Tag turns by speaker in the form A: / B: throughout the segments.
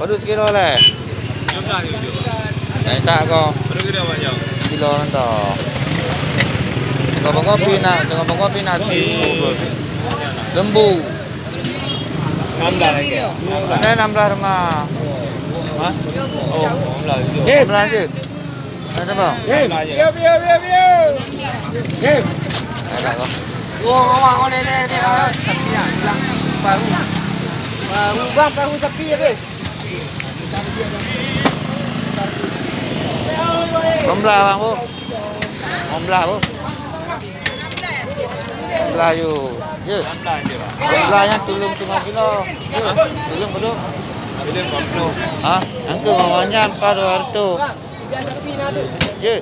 A: Padut kilo le.
B: Jumlah tu.
A: Naik tak kau?
B: Berapa kira banyak?
A: Kilo nanti. Tengok kopi nak lembu.
B: 16 lagi.
A: Ada 16 rumah.
B: Hah? Oh, 16 tu.
A: 16 je. Ada bang? Ada kau.
C: Wah, oleh sapi ya, bilang baru. Baru bang, baru sapi ya, guys.
A: 16 bang bu. 16 bu. 16 you. Je.
B: 16 je, Pak.
A: 16 yang tulung 5 kilo. Je. Belum.
B: Bila 40.
A: Ha? Angka banyak pak 200.
C: Bang, 3 sapi nak ada.
A: Je.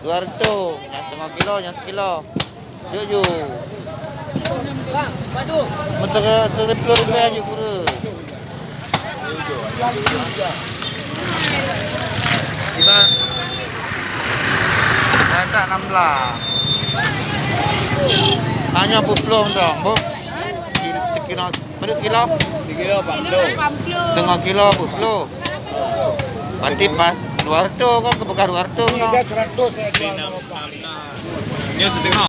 A: 200. Yang setengah kilo, yang sekilo. Je.
C: Bang, padu.
A: Mentera RM10 aja kura. Kita tak 16. Hanya 40 dong, Bu. Kilo berapa kilo?
B: 3 kilo 40.
A: Setengah kilo 40. Berarti pas 200 kok kebekas 200 no.
C: 100 saya jual.
B: Ini setengah.